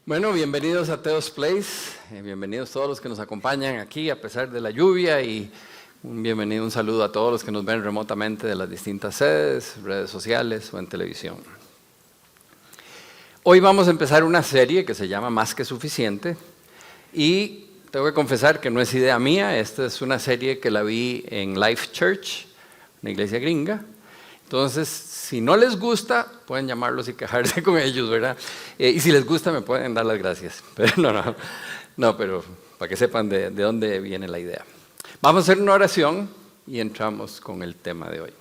Bueno, bienvenidos a Teos Place, bienvenidos todos los que nos acompañan aquí a pesar de la lluvia y un saludo a todos los que nos ven remotamente de las distintas sedes, redes sociales o en televisión. Hoy vamos a empezar una serie que se llama Más que Suficiente y tengo que confesar que no es idea mía, esta es una serie que la vi en Life Church, una iglesia gringa. Entonces, si no les gusta, pueden llamarlos y quejarse con ellos, ¿verdad? Y si les gusta, me pueden dar las gracias. Pero no, pero para que sepan de dónde viene la idea. Vamos a hacer una oración y entramos con el tema de hoy.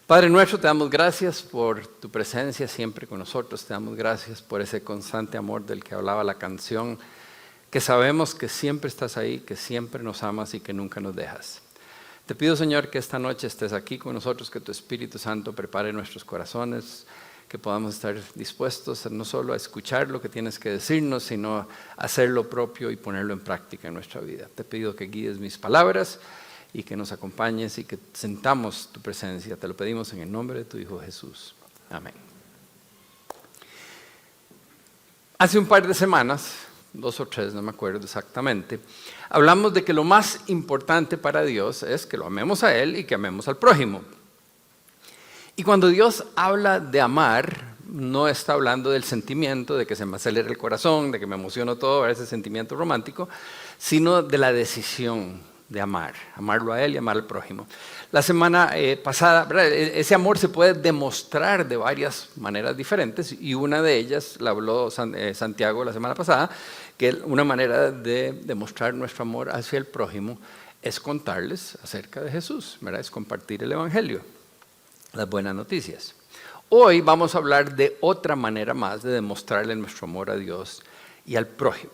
Padre nuestro, te damos gracias por tu presencia siempre con nosotros. Te damos gracias por ese constante amor del que hablaba la canción, que sabemos que siempre estás ahí, que siempre nos amas y que nunca nos dejas. Te pido, Señor, que esta noche estés aquí con nosotros, que tu Espíritu Santo prepare nuestros corazones, que podamos estar dispuestos no solo a escuchar lo que tienes que decirnos, sino a hacer lo propio y ponerlo en práctica en nuestra vida. Te pido que guíes mis palabras y que nos acompañes y que sentamos tu presencia. Te lo pedimos en el nombre de tu Hijo Jesús. Amén. Hace un par de semanas, 2 o 3, no me acuerdo exactamente, hablamos de que lo más importante para Dios es que lo amemos a Él y que amemos al prójimo. Y cuando Dios habla de amar, no está hablando del sentimiento, de que se me acelera el corazón, de que me emociono todo, ese sentimiento romántico, sino de la decisión de amar, amarlo a Él y amar al prójimo. La semana pasada, ¿verdad? Ese amor se puede demostrar de varias maneras diferentes y una de ellas la habló Santiago la semana pasada, que una manera de demostrar nuestro amor hacia el prójimo es contarles acerca de Jesús, ¿verdad? Es compartir el Evangelio, las buenas noticias. Hoy vamos a hablar de otra manera más de demostrarle nuestro amor a Dios y al prójimo.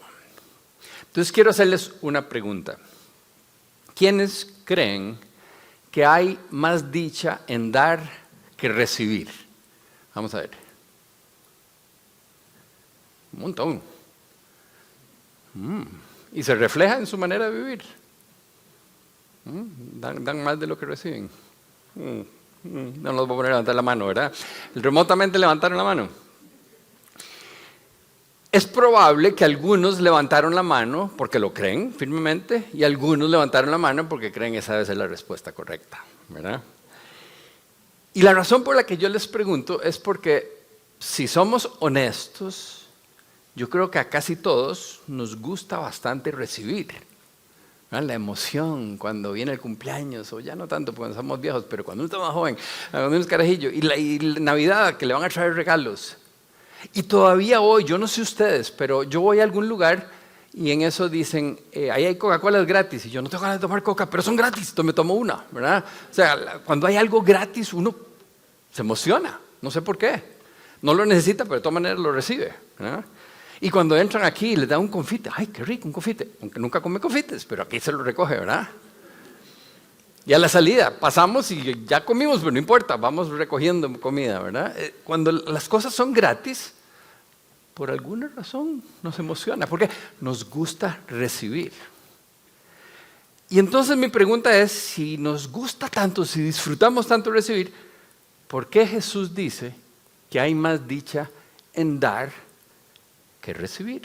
Entonces quiero hacerles una pregunta. ¿Quiénes creen que hay más dicha en dar que recibir? Vamos a ver. Un montón. Y se refleja en su manera de vivir. Dan más de lo que reciben. No los voy a poner a levantar la mano, ¿verdad? Remotamente levantaron la mano. Es probable que algunos levantaron la mano porque lo creen firmemente y algunos levantaron la mano porque creen esa debe ser la respuesta correcta, ¿verdad? Y la razón por la que yo les pregunto es porque si somos honestos, yo creo que a casi todos nos gusta bastante recibir, ¿verdad? La emoción cuando viene el cumpleaños, o ya no tanto porque somos viejos, pero cuando uno está más joven, cuando uno es carajillo, y la Navidad que le van a traer regalos. Y todavía hoy, yo no sé ustedes, pero yo voy a algún lugar y en eso dicen, ahí hay Coca-Cola gratis. Y yo no tengo ganas de tomar Coca, pero son gratis, me tomo una, ¿verdad? O sea, cuando hay algo gratis uno se emociona, no sé por qué. No lo necesita, pero de todas maneras lo recibe, ¿verdad? Y cuando entran aquí les da un confite, ¡ay, qué rico, un confite! Aunque nunca come confites, pero aquí se lo recoge, ¿verdad? Y a la salida pasamos y ya comimos, pero no importa, vamos recogiendo comida, ¿verdad? Cuando las cosas son gratis, por alguna razón nos emociona, porque nos gusta recibir. Y entonces mi pregunta es, si nos gusta tanto, si disfrutamos tanto recibir, ¿por qué Jesús dice que hay más dicha en dar que recibir?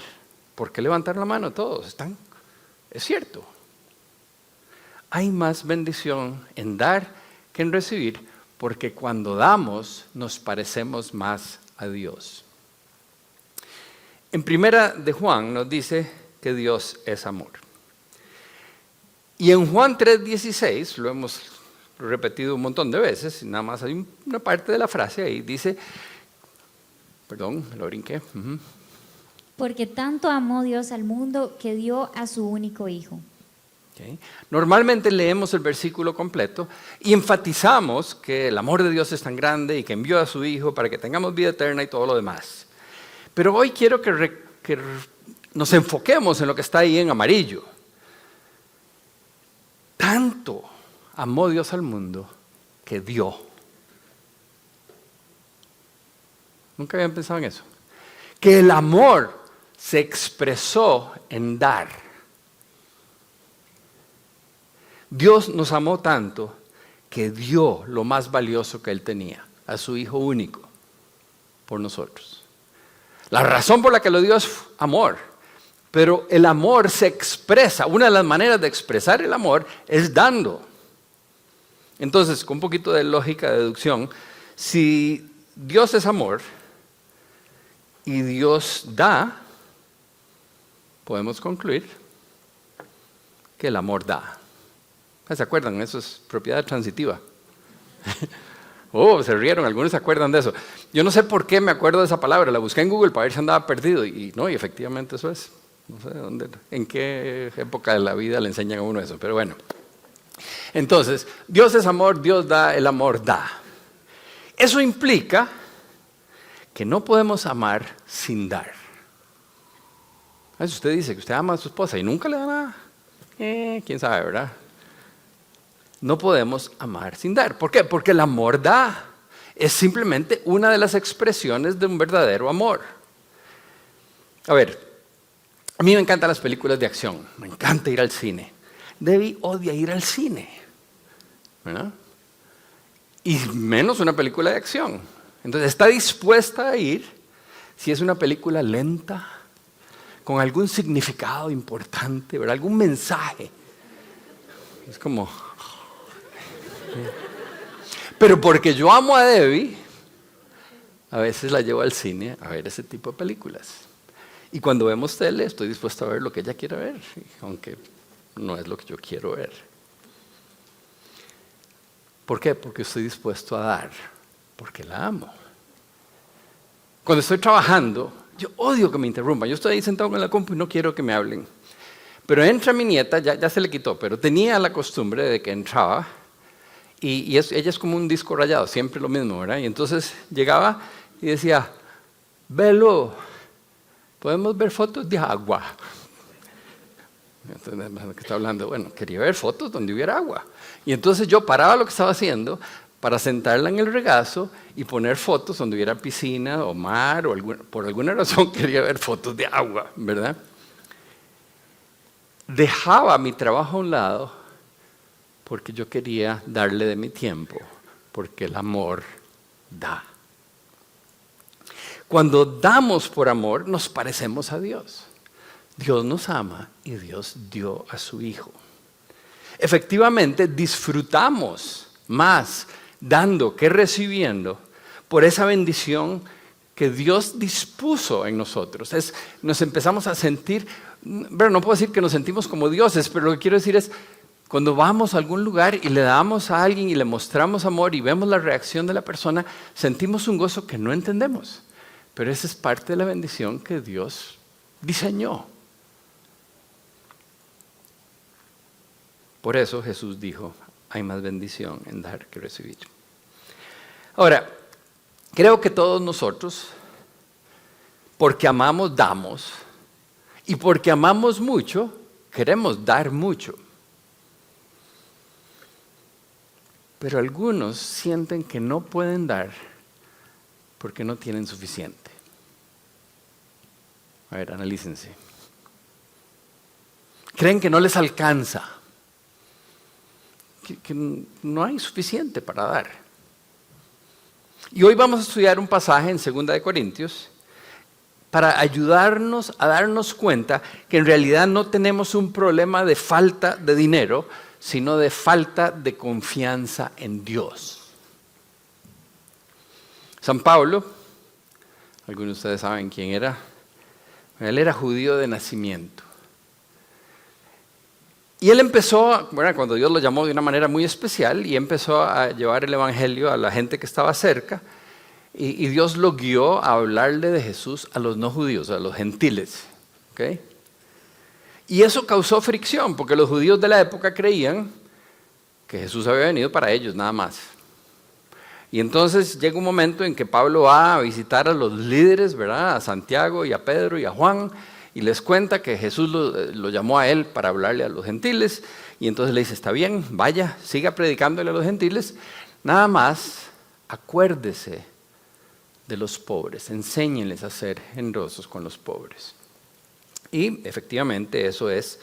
¿Por qué levantar la mano todos? Es cierto. Hay más bendición en dar que en recibir, porque cuando damos nos parecemos más a Dios. En Primera de Juan nos dice que Dios es amor. Y en Juan 3:16, lo hemos repetido un montón de veces, y nada más hay una parte de la frase ahí, dice, perdón, lo brinqué. Porque tanto amó Dios al mundo que dio a su único Hijo. Okay. Normalmente leemos el versículo completo y enfatizamos que el amor de Dios es tan grande y que envió a su Hijo para que tengamos vida eterna y todo lo demás. Pero hoy quiero que nos enfoquemos en lo que está ahí en amarillo. Tanto amó Dios al mundo que dio. ¿Nunca habían pensado en eso? Que el amor se expresó en dar. Dios nos amó tanto que dio lo más valioso que Él tenía, a su Hijo único, por nosotros. La razón por la que lo dio es amor. Pero el amor se expresa, una de las maneras de expresar el amor es dando. Entonces, con un poquito de lógica de deducción, si Dios es amor y Dios da, podemos concluir que el amor da. ¿Se acuerdan? Eso es propiedad transitiva. Oh, se rieron, algunos se acuerdan de eso. Yo no sé por qué me acuerdo de esa palabra, la busqué en Google para ver si andaba perdido y efectivamente eso es. No sé en qué época de la vida le enseñan a uno eso, pero bueno. Entonces, Dios es amor, Dios da, el amor da. Eso implica que no podemos amar sin dar. A veces usted dice que usted ama a su esposa y nunca le da nada. Quién sabe, ¿verdad? No podemos amar sin dar. ¿Por qué? Porque el amor da. Es simplemente una de las expresiones de un verdadero amor. A ver, a mí me encantan las películas de acción. Me encanta ir al cine. Debbie odia ir al cine, ¿verdad? Y menos una película de acción. Entonces está dispuesta a ir si es una película lenta, con algún significado importante, ¿verdad? Algún mensaje. Es como... Pero porque yo amo a Debbie, a veces la llevo al cine a ver ese tipo de películas. Y cuando vemos tele, estoy dispuesto a ver lo que ella quiera ver, aunque no es lo que yo quiero ver. ¿Por qué? Porque estoy dispuesto a dar, porque la amo. Cuando estoy trabajando, yo odio que me interrumpan. Yo estoy ahí sentado en la compu y no quiero que me hablen. Pero entra mi nieta, ya se le quitó, pero tenía la costumbre de que entraba y ella es como un disco rayado, siempre lo mismo, ¿verdad? Y entonces llegaba y decía, Belo, ¿podemos ver fotos de agua? Entonces, ¿qué está hablando? Bueno, quería ver fotos donde hubiera agua. Y entonces yo paraba lo que estaba haciendo para sentarla en el regazo y poner fotos donde hubiera piscina o mar, o por alguna razón quería ver fotos de agua, ¿verdad? Dejaba mi trabajo a un lado porque yo quería darle de mi tiempo, porque el amor da. Cuando damos por amor, nos parecemos a Dios. Dios nos ama y Dios dio a su Hijo. Efectivamente, disfrutamos más dando que recibiendo por esa bendición que Dios dispuso en nosotros. Nos empezamos a sentir, bueno, no puedo decir que nos sentimos como dioses, pero lo que quiero decir es, cuando vamos a algún lugar y le damos a alguien y le mostramos amor y vemos la reacción de la persona, sentimos un gozo que no entendemos. Pero esa es parte de la bendición que Dios diseñó. Por eso Jesús dijo, hay más bendición en dar que recibir. Ahora, creo que todos nosotros, porque amamos, damos. Y porque amamos mucho, queremos dar mucho. Pero algunos sienten que no pueden dar porque no tienen suficiente. A ver, analícense. Creen que no les alcanza. Que no hay suficiente para dar. Y hoy vamos a estudiar un pasaje en 2 de Corintios para ayudarnos a darnos cuenta que en realidad no tenemos un problema de falta de dinero, sino de falta de confianza en Dios. San Pablo, algunos de ustedes saben quién era, él era judío de nacimiento. Y él empezó, bueno, cuando Dios lo llamó de una manera muy especial, y empezó a llevar el evangelio a la gente que estaba cerca, y Dios lo guió a hablarle de Jesús a los no judíos, a los gentiles. ¿Okay? Y eso causó fricción, porque los judíos de la época creían que Jesús había venido para ellos, nada más. Y entonces llega un momento en que Pablo va a visitar a los líderes, ¿verdad? A Santiago y a Pedro y a Juan, y les cuenta que Jesús lo llamó a él para hablarle a los gentiles, y entonces le dice, está bien, vaya, siga predicándole a los gentiles, nada más acuérdese de los pobres, enséñenles a ser generosos con los pobres. Y efectivamente eso es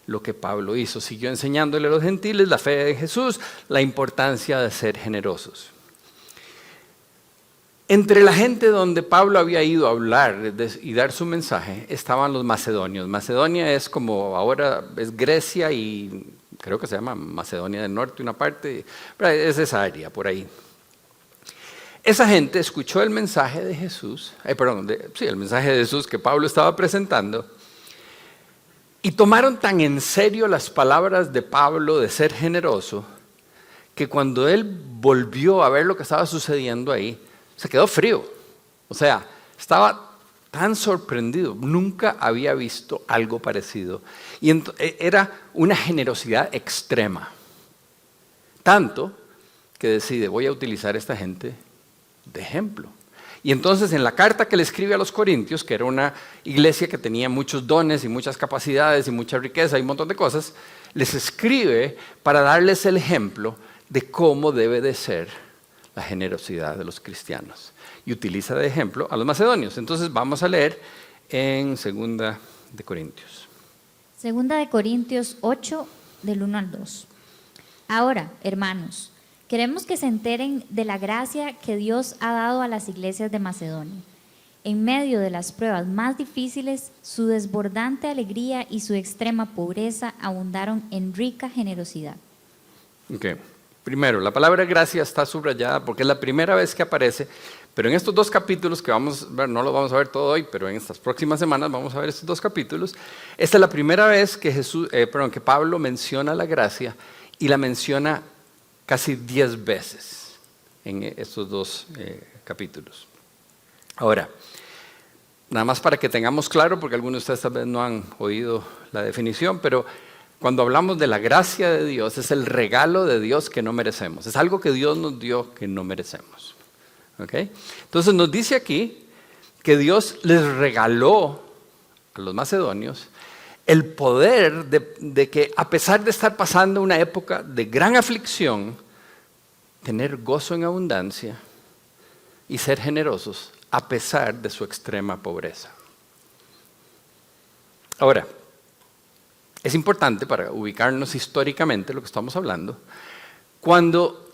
lo que Pablo hizo, siguió enseñándole a los gentiles la fe de Jesús, la importancia de ser generosos. Entre la gente donde Pablo había ido a hablar y dar su mensaje estaban los macedonios. Macedonia es como ahora es Grecia y creo que se llama Macedonia del Norte, una parte, es esa área por ahí. Esa gente escuchó el mensaje de Jesús, el mensaje de Jesús que Pablo estaba presentando y tomaron tan en serio las palabras de Pablo de ser generoso que cuando él volvió a ver lo que estaba sucediendo ahí, se quedó frío. O sea, estaba tan sorprendido. Nunca había visto algo parecido. Y era una generosidad extrema. Tanto que decide, voy a utilizar a esta gente de ejemplo. Y entonces en la carta que le escribe a los Corintios, que era una iglesia que tenía muchos dones y muchas capacidades y mucha riqueza y un montón de cosas, les escribe para darles el ejemplo de cómo debe de ser la generosidad de los cristianos. Y utiliza de ejemplo a los macedonios. Entonces vamos a leer en 2 de Corintios. 2 de Corintios 8, del 1 al 2. Ahora, hermanos, queremos que se enteren de la gracia que Dios ha dado a las iglesias de Macedonia. En medio de las pruebas más difíciles, su desbordante alegría y su extrema pobreza abundaron en rica generosidad. Okay. Primero, la palabra gracia está subrayada porque es la primera vez que aparece, pero en estos 2 capítulos que vamos a ver, no lo vamos a ver todo hoy, pero en estas próximas semanas vamos a ver estos 2 capítulos. Esta es la primera vez que que Pablo menciona la gracia y la menciona casi 10 veces en estos 2 capítulos. Ahora, nada más para que tengamos claro, porque algunos de ustedes tal vez no han oído la definición, pero cuando hablamos de la gracia de Dios, es el regalo de Dios que no merecemos. Es algo que Dios nos dio que no merecemos. ¿Okay? Entonces nos dice aquí que Dios les regaló a los macedonios el poder de que a pesar de estar pasando una época de gran aflicción, tener gozo en abundancia y ser generosos a pesar de su extrema pobreza. Ahora, es importante para ubicarnos históricamente lo que estamos hablando, cuando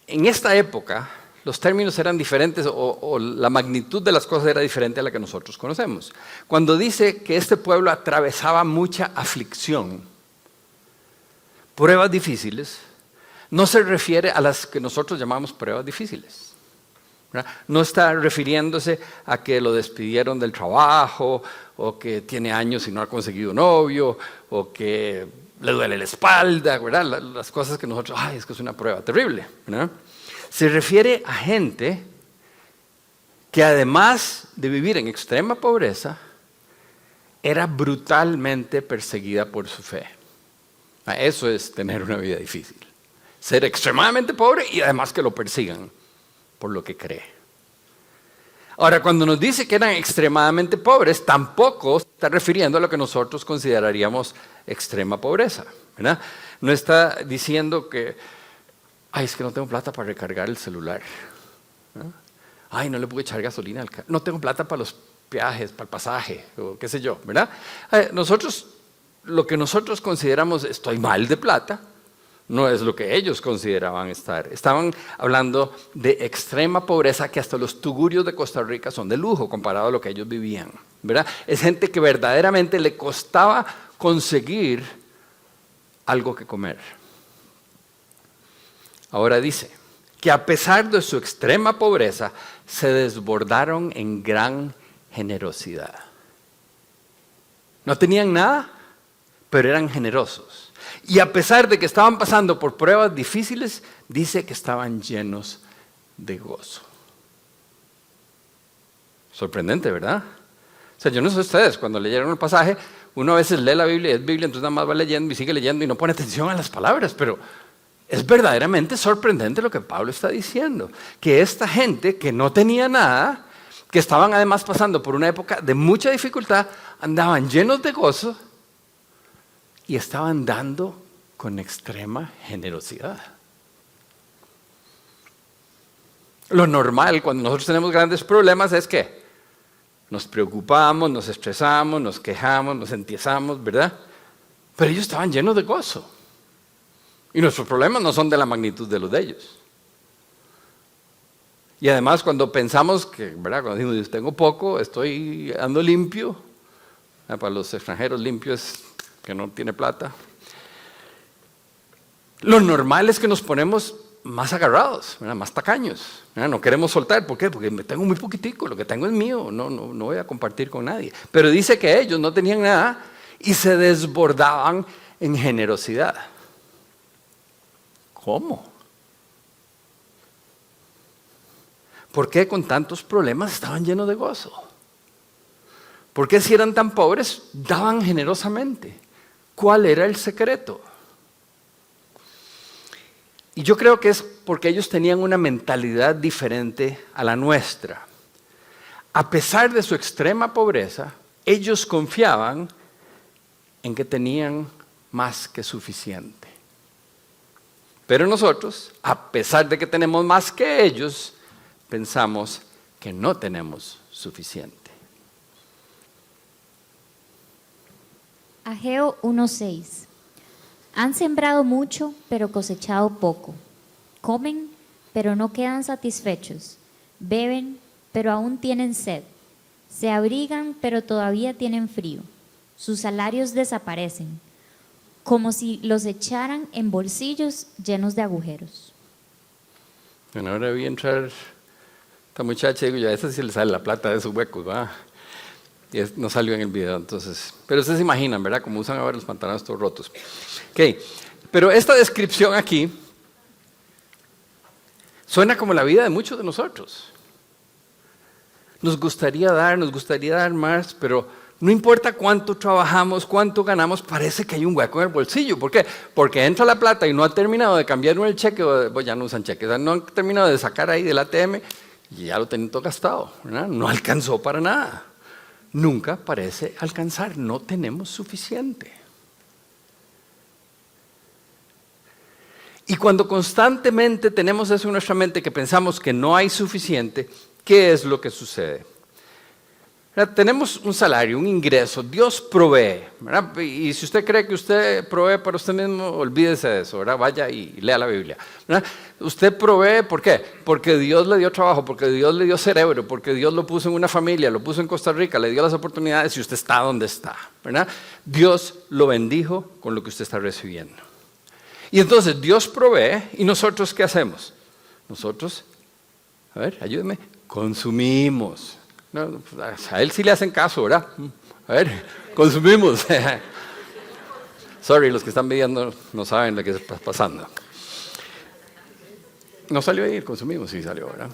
en esta época los términos eran diferentes o la magnitud de las cosas era diferente a la que nosotros conocemos. Cuando dice que este pueblo atravesaba mucha aflicción, pruebas difíciles, no se refiere a las que nosotros llamamos pruebas difíciles. No está refiriéndose a que lo despidieron del trabajo, o que tiene años y no ha conseguido novio, o que le duele la espalda, ¿verdad? Las cosas que nosotros, es que es una prueba terrible, ¿verdad? Se refiere a gente que además de vivir en extrema pobreza, era brutalmente perseguida por su fe. Eso es tener una vida difícil. Ser extremadamente pobre y además que lo persigan por lo que cree. Ahora, cuando nos dice que eran extremadamente pobres, tampoco está refiriendo a lo que nosotros consideraríamos extrema pobreza, ¿verdad? No está diciendo que, es que no tengo plata para recargar el celular. No le puedo echar gasolina al carro. No tengo plata para los peajes, para el pasaje, o qué sé yo, ¿verdad? Lo que nosotros consideramos estoy mal de plata, no es lo que ellos consideraban estar. Estaban hablando de extrema pobreza que hasta los tugurios de Costa Rica son de lujo comparado a lo que ellos vivían, ¿verdad? Es gente que verdaderamente le costaba conseguir algo que comer. Ahora dice que a pesar de su extrema pobreza, se desbordaron en gran generosidad. No tenían nada, pero eran generosos. Y a pesar de que estaban pasando por pruebas difíciles, dice que estaban llenos de gozo. Sorprendente, ¿verdad? O sea, yo no sé ustedes, cuando leyeron el pasaje, uno a veces lee la Biblia y es Biblia, entonces nada más va leyendo y sigue leyendo y no pone atención a las palabras, pero es verdaderamente sorprendente lo que Pablo está diciendo, que esta gente que no tenía nada, que estaban además pasando por una época de mucha dificultad, andaban llenos de gozo y estaban dando con extrema generosidad. Lo normal cuando nosotros tenemos grandes problemas es que nos preocupamos, nos estresamos, nos quejamos, nos entiesamos, ¿verdad? Pero ellos estaban llenos de gozo. Y nuestros problemas no son de la magnitud de los de ellos. Y además cuando pensamos que, ¿verdad? Cuando decimos, tengo poco, ando limpio, para los extranjeros limpio es que no tiene plata. Lo normal es que nos ponemos más agarrados, ¿verdad? Más tacaños, ¿verdad? No queremos soltar. ¿Por qué? Porque me tengo muy poquitico, lo que tengo es mío, no voy a compartir con nadie. Pero dice que ellos no tenían nada y se desbordaban en generosidad. ¿Cómo? ¿Por qué con tantos problemas estaban llenos de gozo? ¿Por qué si eran tan pobres daban generosamente? ¿Cuál era el secreto? Y yo creo que es porque ellos tenían una mentalidad diferente a la nuestra. A pesar de su extrema pobreza, ellos confiaban en que tenían más que suficiente. Pero nosotros, a pesar de que tenemos más que ellos, pensamos que no tenemos suficiente. Ageo 1:6. Han sembrado mucho, pero cosechado poco. Comen, pero no quedan satisfechos. Beben, pero aún tienen sed. Se abrigan, pero todavía tienen frío. Sus salarios desaparecen, como si los echaran en bolsillos llenos de agujeros. Bueno, ahora vi entrar esta muchacha y digo, ya a esa sí le sale la plata de sus huecos, ¿va? Y no salió en el video, entonces. Pero ustedes se imaginan, ¿verdad? Como usan ahora los pantalones todos rotos. Ok, pero esta descripción aquí suena como la vida de muchos de nosotros. Nos gustaría dar más, pero no importa cuánto trabajamos, cuánto ganamos, parece que hay un hueco en el bolsillo. ¿Por qué? Porque entra la plata y no ha terminado de cambiar el cheque, o ya no usan cheques, no han terminado de sacar ahí del ATM y ya lo tienen todo gastado, ¿verdad? No alcanzó para nada. Nunca parece alcanzar, no tenemos suficiente. Y cuando constantemente tenemos eso en nuestra mente, que pensamos que no hay suficiente, ¿qué es lo que sucede? Tenemos un salario, un ingreso, Dios provee, ¿verdad? Y si usted cree que usted provee para usted mismo, olvídese de eso, ¿verdad? Vaya y lea la Biblia, ¿verdad? Usted provee, ¿por qué? Porque Dios le dio trabajo, porque Dios le dio cerebro, porque Dios lo puso en una familia, lo puso en Costa Rica, le dio las oportunidades y usted está donde está, ¿verdad? Dios lo bendijo con lo que usted está recibiendo. Y entonces Dios provee, ¿y nosotros qué hacemos? Nosotros, a ver, ayúdeme, consumimos. No, a él sí le hacen caso, ¿verdad? A ver, consumimos. Sorry, los que están viendo no saben lo que está pasando. No salió ahí el consumimos, sí salió, ¿verdad?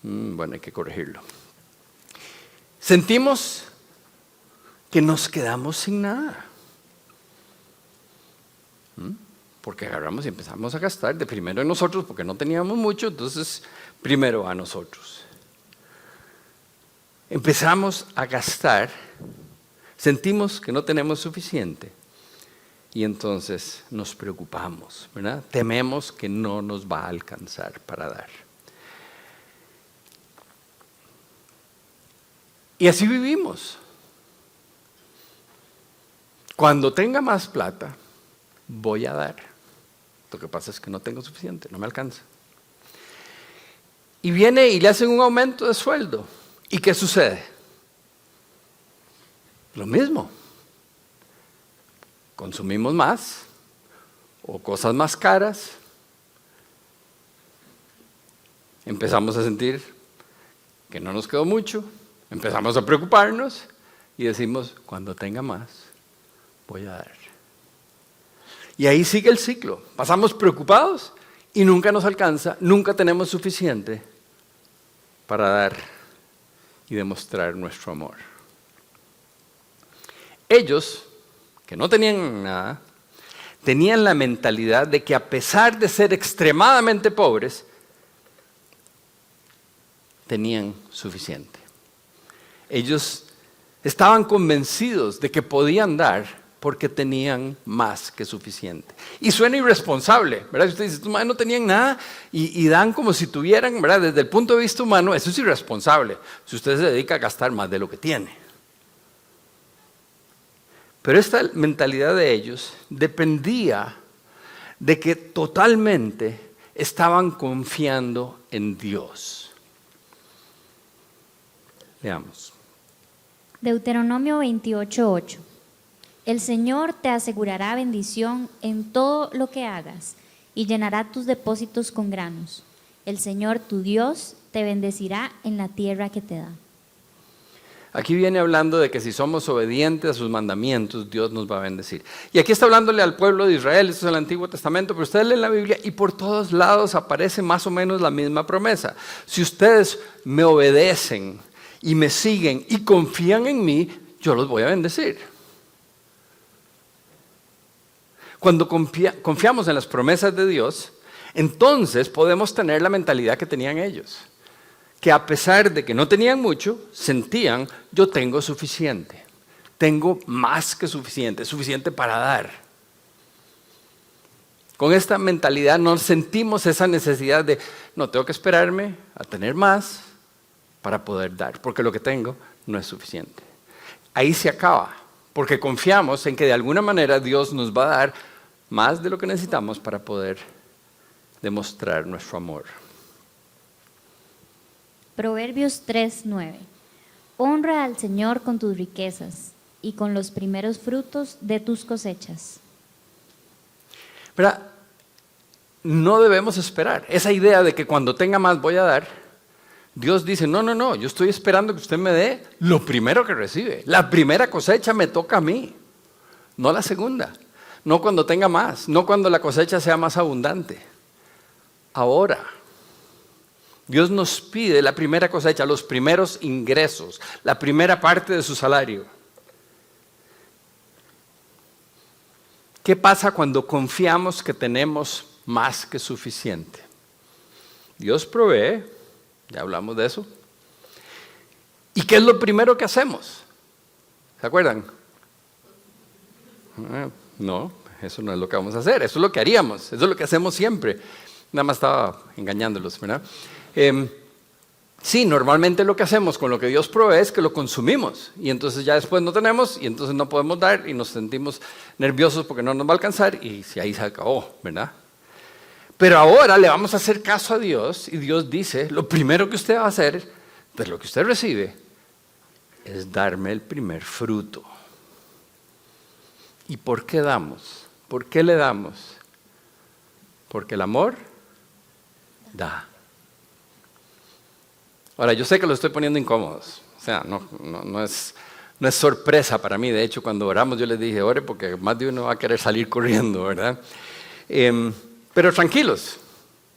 Bueno, hay que corregirlo. Sentimos que nos quedamos sin nada. Porque agarramos y empezamos a gastar de primero en nosotros, porque no teníamos mucho, entonces primero a nosotros. Empezamos a gastar, sentimos que no tenemos suficiente y entonces nos preocupamos, ¿verdad? Tememos que no nos va a alcanzar para dar. Y así vivimos. Cuando tenga más plata, voy a dar. Lo que pasa es que no tengo suficiente, no me alcanza. Y viene y le hacen un aumento de sueldo. ¿Y qué sucede? Lo mismo. Consumimos más o cosas más caras. Empezamos a sentir que no nos quedó mucho. Empezamos a preocuparnos y decimos, cuando tenga más, voy a dar. Y ahí sigue el ciclo. Pasamos preocupados y nunca nos alcanza, nunca tenemos suficiente para dar y demostrar nuestro amor. Ellos, que no tenían nada, tenían la mentalidad de que a pesar de ser extremadamente pobres, tenían suficiente. Ellos estaban convencidos de que podían dar porque tenían más que suficiente. Y suena irresponsable, ¿verdad? Si usted dice, tus madres no tenían nada y dan como si tuvieran, ¿verdad? Desde el punto de vista humano, eso es irresponsable, si usted se dedica a gastar más de lo que tiene. Pero esta mentalidad de ellos dependía de que totalmente estaban confiando en Dios. Leamos. Deuteronomio 28:8. El Señor te asegurará bendición en todo lo que hagas y llenará tus depósitos con granos. El Señor tu Dios te bendecirá en la tierra que te da. Aquí viene hablando de que si somos obedientes a sus mandamientos, Dios nos va a bendecir. Y aquí está hablándole al pueblo de Israel, esto es el Antiguo Testamento, pero ustedes leen la Biblia y por todos lados aparece más o menos la misma promesa. Si ustedes me obedecen y me siguen y confían en mí, yo los voy a bendecir. Cuando confiamos en las promesas de Dios, entonces podemos tener la mentalidad que tenían ellos. Que a pesar de que no tenían mucho, sentían, yo tengo suficiente. Tengo más que suficiente, suficiente para dar. Con esta mentalidad no sentimos esa necesidad de, no, tengo que esperarme a tener más para poder dar, porque lo que tengo no es suficiente. Ahí se acaba, porque confiamos en que de alguna manera Dios nos va a dar más de lo que necesitamos para poder demostrar nuestro amor. Proverbios 3:9. Honra al Señor con tus riquezas y con los primeros frutos de tus cosechas. ¿Verdad? No debemos esperar. Esa idea de que cuando tenga más voy a dar, Dios dice, no, yo estoy esperando que usted me dé lo primero que recibe. La primera cosecha me toca a mí, no la segunda. No cuando tenga más, no cuando la cosecha sea más abundante. Ahora. Dios nos pide la primera cosecha, los primeros ingresos, la primera parte de su salario. ¿Qué pasa cuando confiamos que tenemos más que suficiente? Dios provee, ya hablamos de eso. ¿Y qué es lo primero que hacemos? ¿Se acuerdan? No, eso no es lo que vamos a hacer, eso es lo que haríamos, eso es lo que hacemos siempre. Nada más estaba engañándolos, ¿verdad? Sí, normalmente lo que hacemos con lo que Dios provee es que lo consumimos y entonces ya después no tenemos y entonces no podemos dar y nos sentimos nerviosos porque no nos va a alcanzar y si ahí se acabó, ¿verdad? Pero ahora le vamos a hacer caso a Dios y Dios dice, lo primero que usted va a hacer de lo que usted recibe es darme el primer fruto. ¿Y por qué damos? ¿Por qué le damos? Porque el amor da. Ahora, yo sé que lo estoy poniendo incómodos, o sea, no es sorpresa para mí. De hecho, cuando oramos yo les dije, ore porque más de uno va a querer salir corriendo, ¿verdad? Pero tranquilos,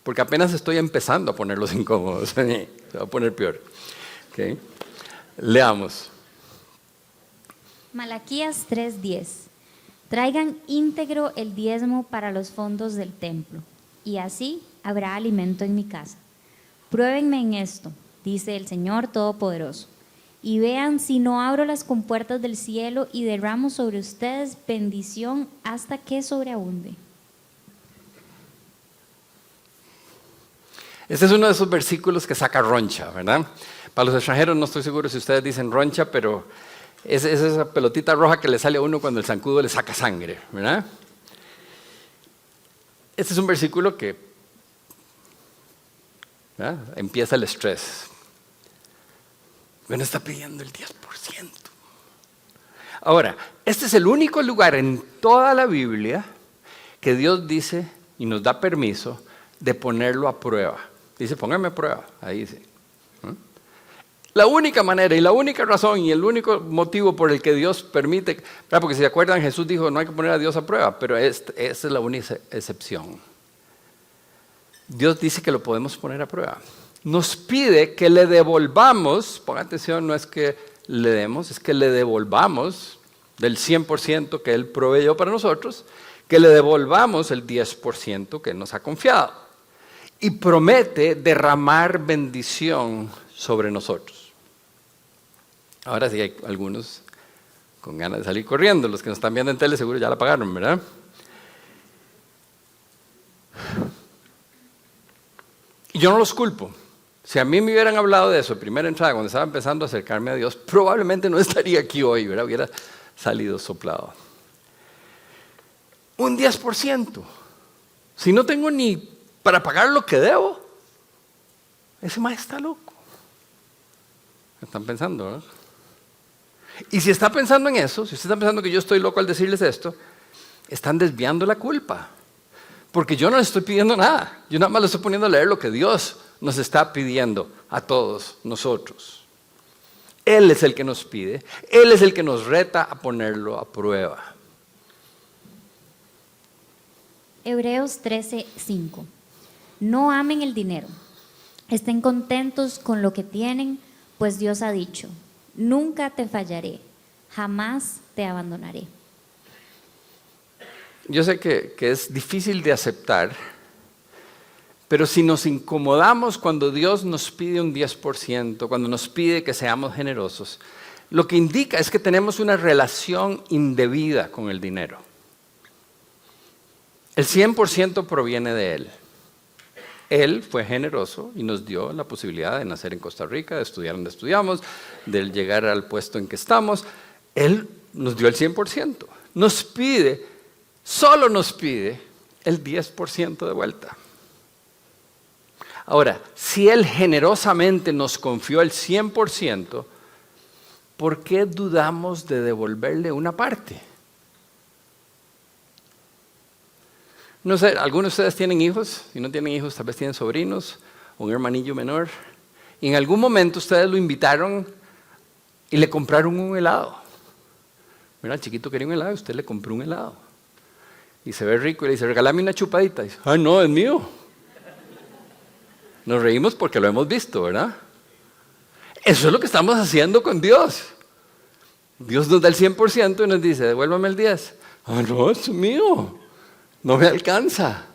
porque apenas estoy empezando a ponerlos incómodos, se va a poner peor. Okay. Leamos. Malaquías 3:10. Traigan íntegro el diezmo para los fondos del templo, y así habrá alimento en mi casa. Pruébenme en esto, dice el Señor Todopoderoso, y vean si no abro las compuertas del cielo y derramo sobre ustedes bendición hasta que sobreabunde. Este es uno de esos versículos que saca roncha, ¿verdad? Para los extranjeros no estoy seguro si ustedes dicen roncha, pero es esa pelotita roja que le sale a uno cuando el zancudo le saca sangre, ¿verdad? Este es un versículo que empieza el estrés. Bueno, está pidiendo el 10%. Ahora, este es el único lugar en toda la Biblia que Dios dice y nos da permiso de ponerlo a prueba. Dice, póngame a prueba. Ahí dice. La única manera y la única razón y el único motivo por el que Dios permite, porque si se acuerdan, Jesús dijo, no hay que poner a Dios a prueba, pero esa es la única excepción. Dios dice que lo podemos poner a prueba. Nos pide que le devolvamos, pongan atención, no es que le demos, es que le devolvamos del 100% que Él proveyó para nosotros, que le devolvamos el 10% que Él nos ha confiado. Y promete derramar bendición sobre nosotros. Ahora sí hay algunos con ganas de salir corriendo, los que nos están viendo en tele seguro ya la pagaron, ¿verdad? Y yo no los culpo. Si a mí me hubieran hablado de eso, primera entrada, cuando estaba empezando a acercarme a Dios, probablemente no estaría aquí hoy, ¿verdad? Hubiera salido soplado. Un 10%. Si no tengo ni para pagar lo que debo. Ese mae está loco. Están pensando, ¿verdad? Y si está pensando en eso, si usted está pensando que yo estoy loco al decirles esto, están desviando la culpa. Porque yo no les estoy pidiendo nada. Yo nada más les estoy poniendo a leer lo que Dios nos está pidiendo a todos nosotros. Él es el que nos pide. Él es el que nos reta a ponerlo a prueba. Hebreos 13:5. No amen el dinero. Estén contentos con lo que tienen, pues Dios ha dicho, nunca te fallaré, jamás te abandonaré. Yo sé que es difícil de aceptar, pero si nos incomodamos cuando Dios nos pide un 10%, cuando nos pide que seamos generosos, lo que indica es que tenemos una relación indebida con el dinero. El 100% proviene de Él. Él fue generoso y nos dio la posibilidad de nacer en Costa Rica, de estudiar donde estudiamos, de llegar al puesto en que estamos. Él nos dio el 100%. Nos pide, solo nos pide el 10% de vuelta. Ahora, si Él generosamente nos confió el 100%, ¿por qué dudamos de devolverle una parte? No sé, algunos de ustedes tienen hijos, si no tienen hijos tal vez tienen sobrinos, o un hermanillo menor, y en algún momento ustedes lo invitaron y le compraron un helado. Mira, el chiquito quería un helado y usted le compró un helado. Y se ve rico y le dice, regálame una chupadita. Y dice, ay no, es mío. Nos reímos porque lo hemos visto, ¿verdad? Eso es lo que estamos haciendo con Dios. Dios nos da el 100% y nos dice, devuélvame el 10%. Ah, no, es mío. No me alcanza.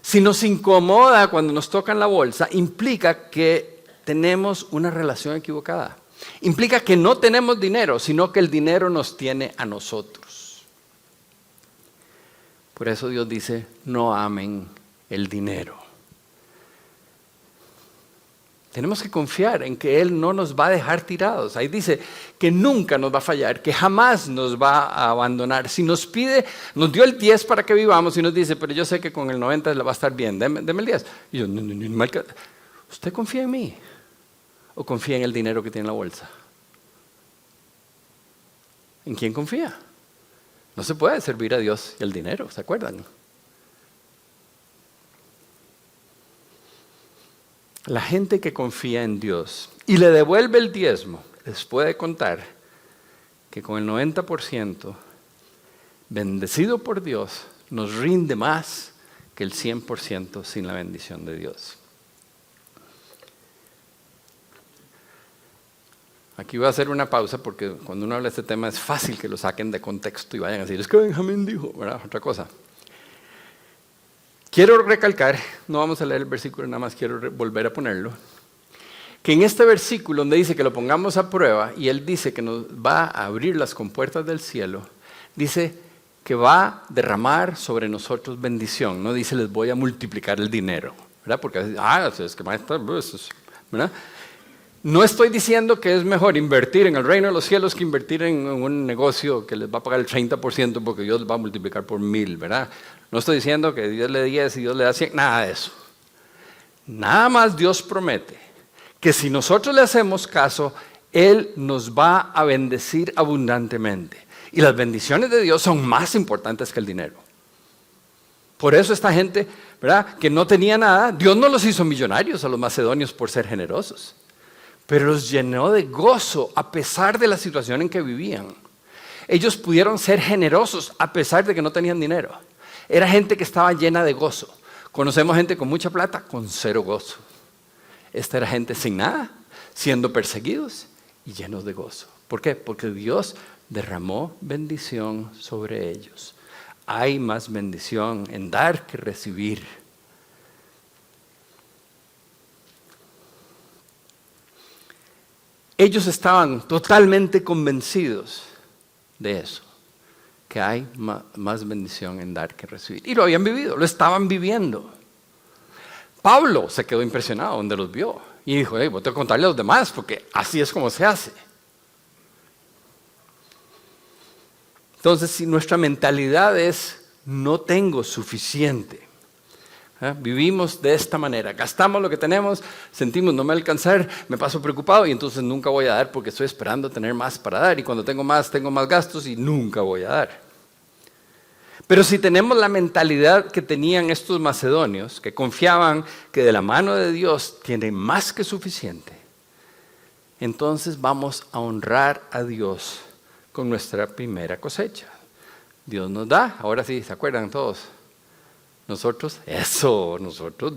Si nos incomoda cuando nos tocan la bolsa, implica que tenemos una relación equivocada. Implica que no tenemos dinero, sino que el dinero nos tiene a nosotros. Por eso Dios dice, no amen el dinero. Tenemos que confiar en que Él no nos va a dejar tirados. Ahí dice que nunca nos va a fallar, que jamás nos va a abandonar. Si nos pide, nos dio el 10 para que vivamos y nos dice, pero yo sé que con el 90 le va a estar bien, deme el 10. Y yo, no, ¿usted confía en mí? ¿O confía en el dinero que tiene en la bolsa? ¿En quién confía? No se puede servir a Dios y el dinero, ¿se acuerdan? La gente que confía en Dios y le devuelve el diezmo, les puede contar que con el 90%, bendecido por Dios, nos rinde más que el 100% sin la bendición de Dios. Aquí voy a hacer una pausa porque cuando uno habla de este tema es fácil que lo saquen de contexto y vayan a decir, es que Benjamín dijo, ¿verdad? Otra cosa. Quiero recalcar, no vamos a leer el versículo, nada más quiero volver a ponerlo, que en este versículo donde dice que lo pongamos a prueba y Él dice que nos va a abrir las compuertas del cielo, dice que va a derramar sobre nosotros bendición, no dice les voy a multiplicar el dinero, ¿verdad? Porque a veces, es que ¿verdad? No estoy diciendo que es mejor invertir en el reino de los cielos que invertir en un negocio que les va a pagar el 30% porque Dios les va a multiplicar por 1000, ¿verdad? No estoy diciendo que Dios le dé 10 y Dios le da 100, nada de eso. Nada más Dios promete que si nosotros le hacemos caso, Él nos va a bendecir abundantemente. Y las bendiciones de Dios son más importantes que el dinero. Por eso esta gente, ¿verdad?, que no tenía nada, Dios no los hizo millonarios a los macedonios por ser generosos, pero los llenó de gozo a pesar de la situación en que vivían. Ellos pudieron ser generosos a pesar de que no tenían dinero. Era gente que estaba llena de gozo. Conocemos gente con mucha plata, con cero gozo. Esta era gente sin nada, siendo perseguidos y llenos de gozo. ¿Por qué? Porque Dios derramó bendición sobre ellos. Hay más bendición en dar que recibir. Ellos estaban totalmente convencidos de eso, que hay más bendición en dar que recibir. Y lo habían vivido, lo estaban viviendo. Pablo se quedó impresionado donde los vio y dijo, voy a contarle a los demás porque así es como se hace. Entonces, si nuestra mentalidad es no tengo suficiente. Vivimos de esta manera, gastamos lo que tenemos, sentimos no me va a alcanzar, me paso preocupado y entonces nunca voy a dar porque estoy esperando tener más para dar y cuando tengo más gastos y nunca voy a dar. Pero si tenemos la mentalidad que tenían estos macedonios, que confiaban que de la mano de Dios tiene más que suficiente, entonces vamos a honrar a Dios con nuestra primera cosecha. Dios nos da, ahora sí, ¿se acuerdan todos? Nosotros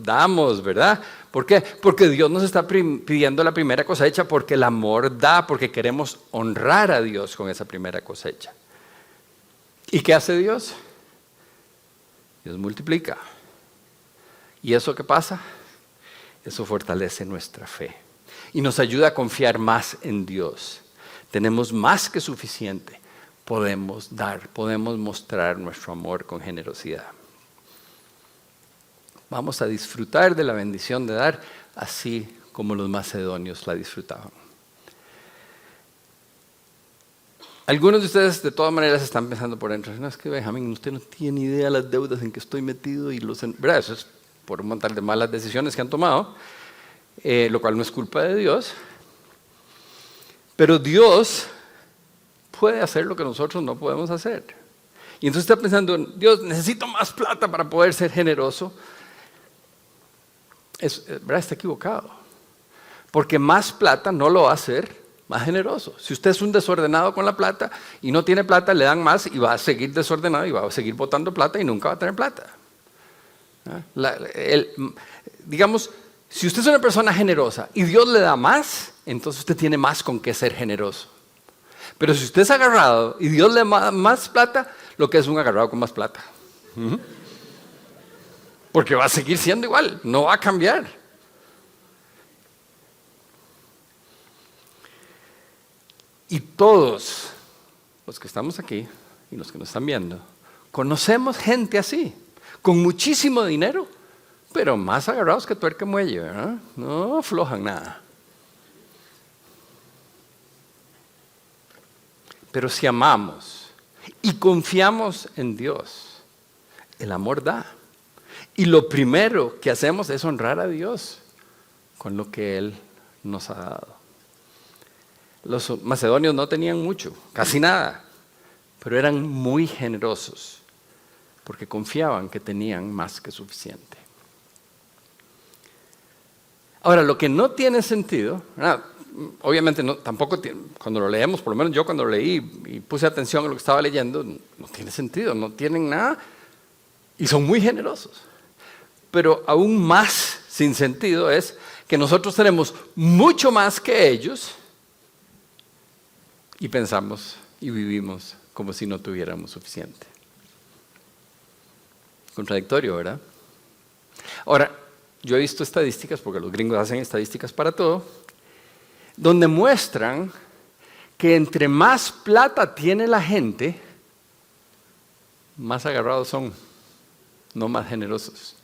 damos, ¿verdad? ¿Por qué? Porque Dios nos está pidiendo la primera cosecha, porque el amor da, porque queremos honrar a Dios con esa primera cosecha. ¿Y qué hace Dios? Dios multiplica. ¿Y eso qué pasa? Eso fortalece nuestra fe y nos ayuda a confiar más en Dios. Tenemos más que suficiente. Podemos dar, podemos mostrar nuestro amor con generosidad. Vamos a disfrutar de la bendición de dar, así como los macedonios la disfrutaban. Algunos de ustedes de todas maneras están pensando por dentro, no, es que Benjamín, usted no tiene idea de las deudas en que estoy metido, ¿verdad? Eso es por un montón de malas decisiones que han tomado, lo cual no es culpa de Dios. Pero Dios puede hacer lo que nosotros no podemos hacer. Y entonces está pensando, Dios, necesito más plata para poder ser generoso. ¿Verdad? Está equivocado. Porque más plata no lo va a hacer más generoso. Si usted es un desordenado con la plata y no tiene plata, le dan más y va a seguir desordenado y va a seguir botando plata y nunca va a tener plata. Digamos, si usted es una persona generosa y Dios le da más, entonces usted tiene más con qué ser generoso. Pero si usted es agarrado y Dios le da más plata, lo que es un agarrado con más plata. Porque va a seguir siendo igual, no va a cambiar. Y todos los que estamos aquí y los que nos están viendo, conocemos gente así, con muchísimo dinero, pero más agarrados que tuerca muelle, ¿verdad? No aflojan nada. Pero si amamos y confiamos en Dios, el amor da. Y lo primero que hacemos es honrar a Dios con lo que Él nos ha dado. Los macedonios no tenían mucho, casi nada, pero eran muy generosos porque confiaban que tenían más que suficiente. Ahora, lo que no tiene sentido, obviamente tampoco cuando lo leemos, por lo menos yo cuando lo leí y puse atención a lo que estaba leyendo, no tiene sentido, no tienen nada y son muy generosos. Pero aún más sin sentido es que nosotros tenemos mucho más que ellos y pensamos y vivimos como si no tuviéramos suficiente. Contradictorio, ¿verdad? Ahora, yo he visto estadísticas, porque los gringos hacen estadísticas para todo, donde muestran que entre más plata tiene la gente, más agarrados son, no más generosos.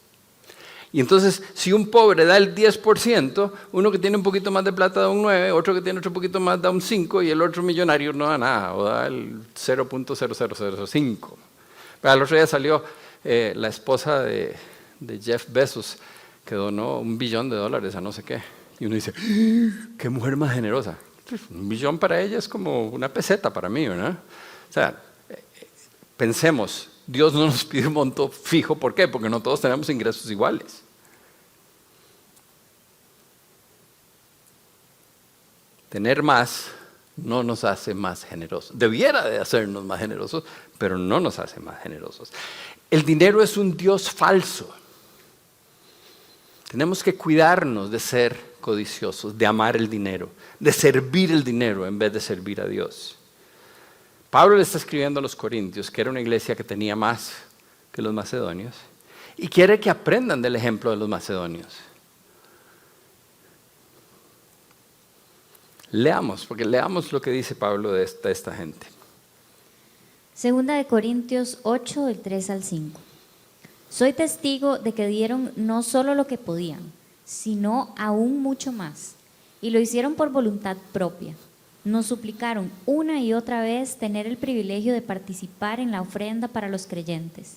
Y entonces, si un pobre da el 10%, uno que tiene un poquito más de plata da un 9%, otro que tiene otro poquito más da un 5%, y el otro millonario no da nada, o da el 0.0005. El otro día salió la esposa de Jeff Bezos, que donó $1 billón a no sé qué. Y uno dice, ¡qué mujer más generosa! $1 billón para ella es como una peseta para mí, ¿verdad? O sea, pensemos, Dios no nos pide un monto fijo, ¿por qué? Porque no todos tenemos ingresos iguales. Tener más no nos hace más generosos. Debiera de hacernos más generosos, pero no nos hace más generosos. El dinero es un Dios falso. Tenemos que cuidarnos de ser codiciosos, de amar el dinero, de servir el dinero en vez de servir a Dios. Pablo le está escribiendo a los corintios, que era una iglesia que tenía más que los macedonios, y quiere que aprendan del ejemplo de los macedonios. Leamos lo que dice Pablo de esta gente. Segunda de Corintios 8, del 3 al 5. Soy testigo de que dieron no solo lo que podían, sino aún mucho más, y lo hicieron por voluntad propia. Nos suplicaron una y otra vez tener el privilegio de participar en la ofrenda para los creyentes.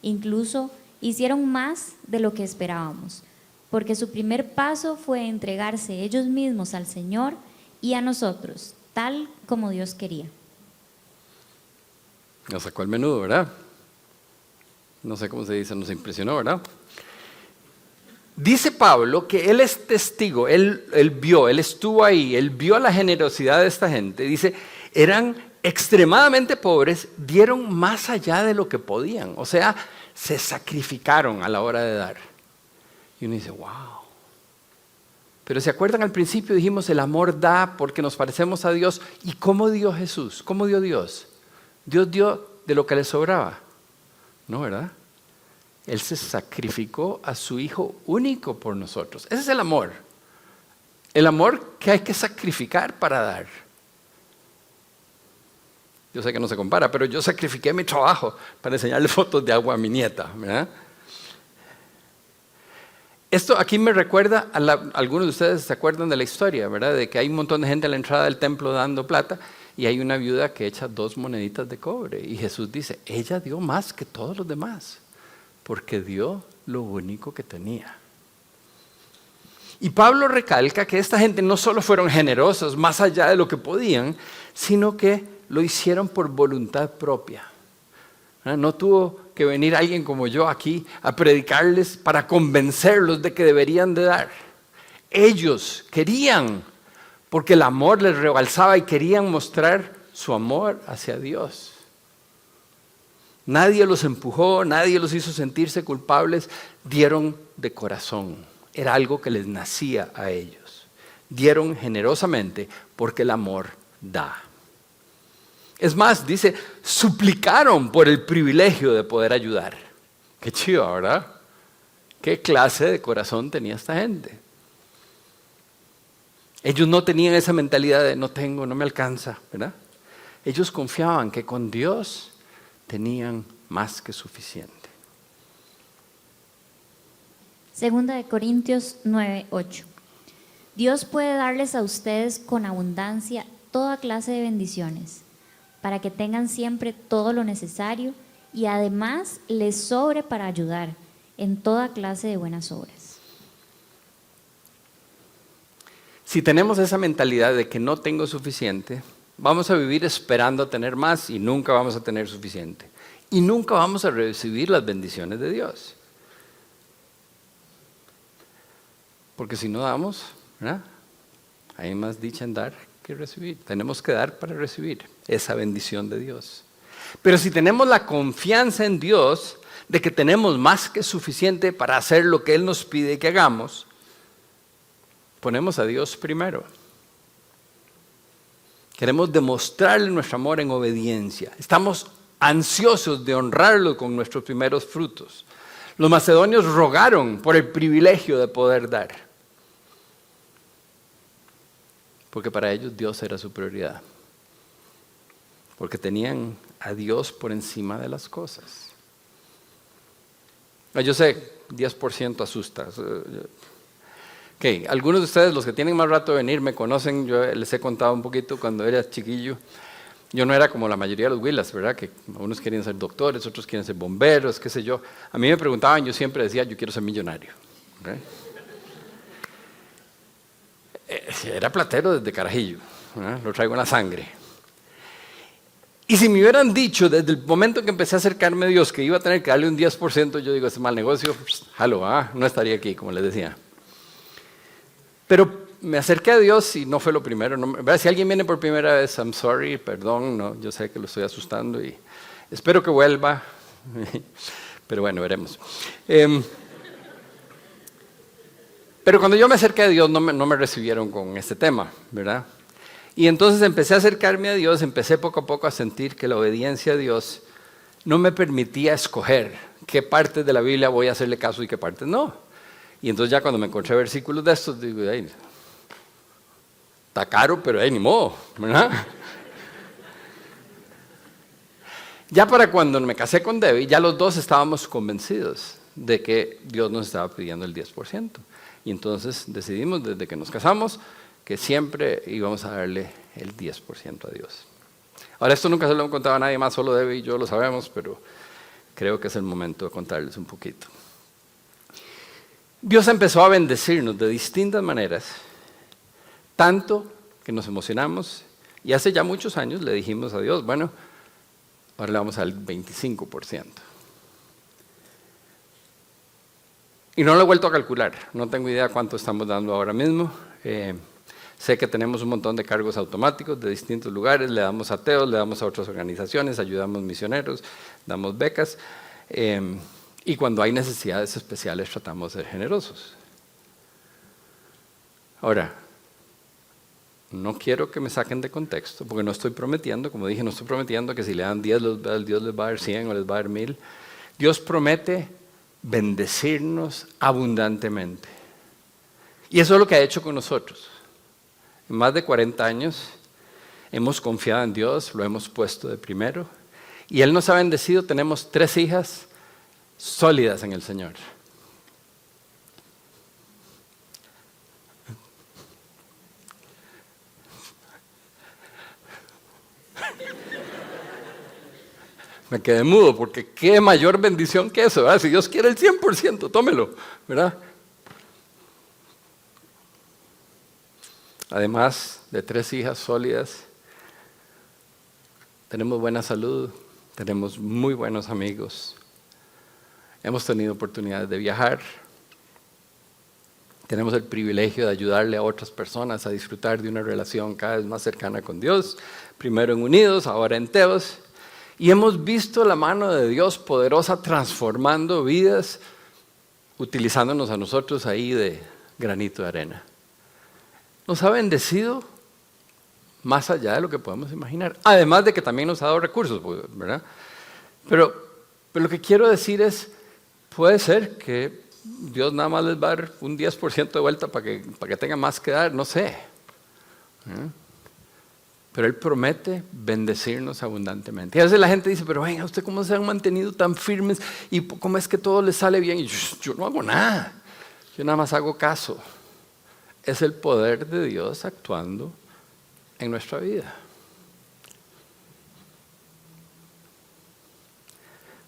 Incluso hicieron más de lo que esperábamos, porque su primer paso fue entregarse ellos mismos al Señor y a nosotros, tal como Dios quería. Nos sacó el menudo, ¿verdad? No sé cómo se dice, nos impresionó, ¿verdad? Dice Pablo que él es testigo, él vio, él estuvo ahí, él vio la generosidad de esta gente. Dice, eran extremadamente pobres, dieron más allá de lo que podían. O sea, se sacrificaron a la hora de dar. Y uno dice, wow. Pero ¿se acuerdan al principio? Dijimos, el amor da porque nos parecemos a Dios. ¿Y cómo dio Jesús? ¿Cómo dio Dios? Dios dio de lo que le sobraba. ¿No, verdad? Él se sacrificó a su Hijo único por nosotros. Ese es el amor. El amor que hay que sacrificar para dar. Yo sé que no se compara, pero yo sacrifiqué mi trabajo para enseñarle fotos de agua a mi nieta, ¿verdad? Esto aquí me recuerda, algunos de ustedes se acuerdan de la historia, ¿verdad? De que hay un montón de gente a la entrada del templo dando plata y hay una viuda que echa 2 moneditas de cobre. Y Jesús dice, ella dio más que todos los demás, porque dio lo único que tenía. Y Pablo recalca que esta gente no solo fueron generosos más allá de lo que podían, sino que lo hicieron por voluntad propia. No tuvo que venir alguien como yo aquí a predicarles para convencerlos de que deberían de dar. Ellos querían, porque el amor les rebalsaba y querían mostrar su amor hacia Dios. Nadie los empujó, nadie los hizo sentirse culpables, dieron de corazón. Era algo que les nacía a ellos. Dieron generosamente porque el amor da. Es más, dice, suplicaron por el privilegio de poder ayudar. Qué chido, ¿verdad? ¿Qué clase de corazón tenía esta gente? Ellos no tenían esa mentalidad de no tengo, no me alcanza, ¿verdad? Ellos confiaban que con Dios tenían más que suficiente. Segunda de Corintios 9:8. Dios puede darles a ustedes con abundancia toda clase de bendiciones, para que tengan siempre todo lo necesario y además les sobre para ayudar en toda clase de buenas obras. Si tenemos esa mentalidad de que no tengo suficiente, vamos a vivir esperando tener más y nunca vamos a tener suficiente. Y nunca vamos a recibir las bendiciones de Dios. Porque si no damos, ¿verdad? Hay más dicha en dar que recibir. Tenemos que dar para recibir esa bendición de Dios. Pero si tenemos la confianza en Dios de que tenemos más que suficiente para hacer lo que Él nos pide que hagamos, ponemos a Dios primero. Queremos demostrarle nuestro amor en obediencia. Estamos ansiosos de honrarlo con nuestros primeros frutos. Los macedonios rogaron por el privilegio de poder dar. Porque para ellos Dios era su prioridad. Porque tenían a Dios por encima de las cosas. Yo sé, 10% asusta. Okay, algunos de ustedes, los que tienen más rato de venir, me conocen. Yo les he contado un poquito cuando era chiquillo. Yo no era como la mayoría de los Willas, ¿verdad? Que unos querían ser doctores, otros quieren ser bomberos, qué sé yo. A mí me preguntaban, yo siempre decía, yo quiero ser millonario. ¿Okay? Era platero desde carajillo, ¿verdad? Lo traigo en la sangre. Y si me hubieran dicho desde el momento en que empecé a acercarme a Dios que iba a tener que darle un 10%, yo digo, es mal negocio, jalo, no estaría aquí, como les decía. Pero me acerqué a Dios y no fue lo primero. Si alguien viene por primera vez, I'm sorry, perdón, no, yo sé que lo estoy asustando y espero que vuelva, pero bueno, veremos. Pero cuando yo me acerqué a Dios no me recibieron con este tema, ¿verdad? Y entonces empecé a acercarme a Dios, empecé poco a poco a sentir que la obediencia a Dios no me permitía escoger qué partes de la Biblia voy a hacerle caso y qué partes no. Y entonces ya cuando me encontré versículos de estos, digo, ay, está caro, pero ni modo, ¿verdad? Ya para cuando me casé con Debbie, ya los dos estábamos convencidos de que Dios nos estaba pidiendo el 10%. Y entonces decidimos desde que nos casamos que siempre íbamos a darle el 10% a Dios. Ahora esto nunca se lo he contado a nadie más, solo Debbie y yo lo sabemos, pero creo que es el momento de contarles un poquito. Dios empezó a bendecirnos de distintas maneras, tanto que nos emocionamos y hace ya muchos años le dijimos a Dios, bueno, ahora le vamos al 25%. Y no lo he vuelto a calcular, no tengo idea cuánto estamos dando ahora mismo. Sé que tenemos un montón de cargos automáticos de distintos lugares, le damos a ateos, le damos a otras organizaciones, ayudamos misioneros, damos becas, y cuando hay necesidades especiales tratamos de ser generosos. Ahora, no quiero que me saquen de contexto, porque no estoy prometiendo, como dije, no estoy prometiendo que si le dan 10, Dios les va a dar 100 o les va a dar 1000. Dios promete bendecirnos abundantemente. Y eso es lo que ha hecho con nosotros. En más de 40 años hemos confiado en Dios, lo hemos puesto de primero, y Él nos ha bendecido. Tenemos 3 hijas sólidas en el Señor. Me quedé mudo porque qué mayor bendición que eso, ¿verdad? Si Dios quiere el 100%, tómelo, ¿verdad? Además de 3 hijas sólidas, tenemos buena salud, tenemos muy buenos amigos, hemos tenido oportunidades de viajar, tenemos el privilegio de ayudarle a otras personas a disfrutar de una relación cada vez más cercana con Dios, primero en Unidos, ahora en Teos, y hemos visto la mano de Dios poderosa transformando vidas, utilizándonos a nosotros ahí de granito de arena. Nos ha bendecido más allá de lo que podemos imaginar, además de que también nos ha dado recursos, ¿verdad? Pero lo que quiero decir es, puede ser que Dios nada más les va a dar un 10% de vuelta para que tengan más que dar, no sé. Pero Él promete bendecirnos abundantemente. Y a veces la gente dice, pero venga, ¿usted cómo se han mantenido tan firmes? ¿Y cómo es que todo les sale bien? Y yo no hago nada, yo nada más hago caso. Es el poder de Dios actuando en nuestra vida.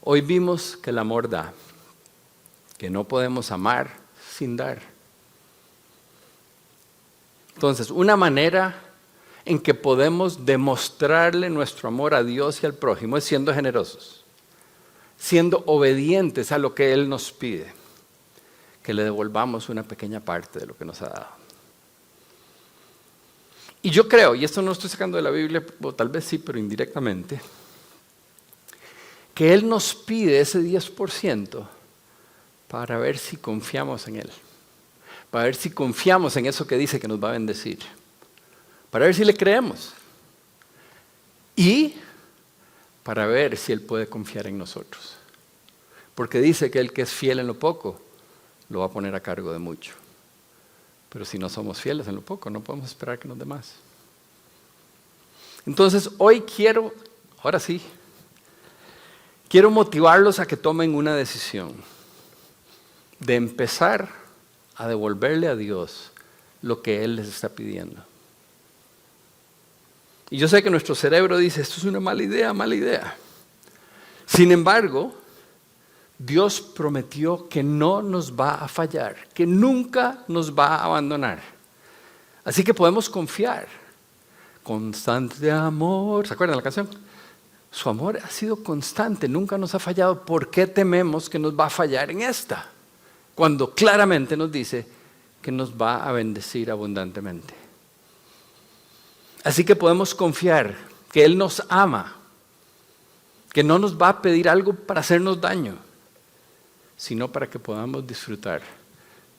Hoy vimos que el amor da, que no podemos amar sin dar. Entonces, una manera en que podemos demostrarle nuestro amor a Dios y al prójimo es siendo generosos, siendo obedientes a lo que Él nos pide, que le devolvamos una pequeña parte de lo que nos ha dado. Y yo creo, y esto no lo estoy sacando de la Biblia, o tal vez sí, pero indirectamente, que Él nos pide ese 10% para ver si confiamos en Él, para ver si confiamos en eso que dice que nos va a bendecir, para ver si le creemos y para ver si Él puede confiar en nosotros. Porque dice que el que es fiel en lo poco, lo va a poner a cargo de mucho. Pero si no somos fieles en lo poco, no podemos esperar que nos dé más. Entonces, hoy ahora sí, quiero motivarlos a que tomen una decisión de empezar a devolverle a Dios lo que Él les está pidiendo. Y yo sé que nuestro cerebro dice, esto es una mala idea, mala idea. Sin embargo, Dios prometió que no nos va a fallar, que nunca nos va a abandonar. Así que podemos confiar. Constante amor. ¿Se acuerdan la canción? Su amor ha sido constante, nunca nos ha fallado. ¿Por qué tememos que nos va a fallar en esta? Cuando claramente nos dice que nos va a bendecir abundantemente. Así que podemos confiar que Él nos ama, que no nos va a pedir algo para hacernos daño, sino para que podamos disfrutar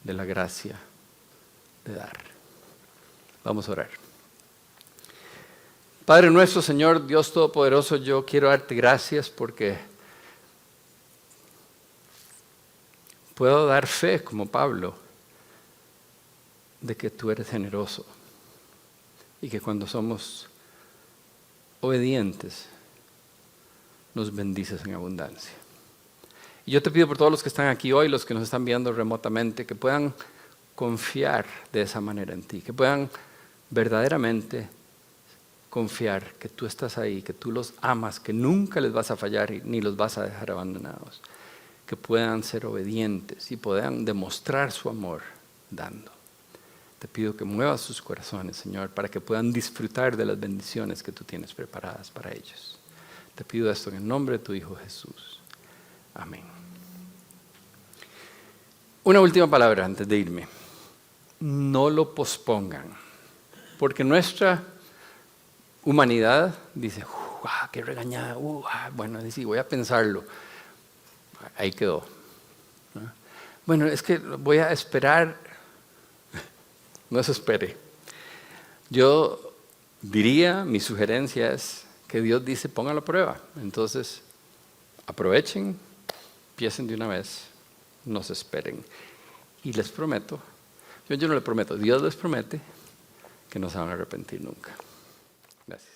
de la gracia de dar. Vamos a orar. Padre nuestro, Señor, Dios Todopoderoso, yo quiero darte gracias porque puedo dar fe, como Pablo, de que tú eres generoso y que cuando somos obedientes nos bendices en abundancia. Y yo te pido por todos los que están aquí hoy, los que nos están viendo remotamente, que puedan confiar de esa manera en ti, que puedan verdaderamente confiar que tú estás ahí, que tú los amas, que nunca les vas a fallar ni los vas a dejar abandonados. Que puedan ser obedientes y puedan demostrar su amor dando. Te pido que muevas sus corazones, Señor, para que puedan disfrutar de las bendiciones que tú tienes preparadas para ellos. Te pido esto en el nombre de tu Hijo Jesús. Amén. Una última palabra antes de irme. No lo pospongan, porque nuestra humanidad dice, qué regañada, bueno, sí, voy a pensarlo. Ahí quedó. ¿No? Bueno, es que voy a esperar. No se espere. Yo diría, mi sugerencia es que Dios dice, póngalo a prueba. Entonces, aprovechen, empiecen de una vez, no se esperen. Y les prometo, yo no les prometo, Dios les promete que no se van a arrepentir nunca. Gracias.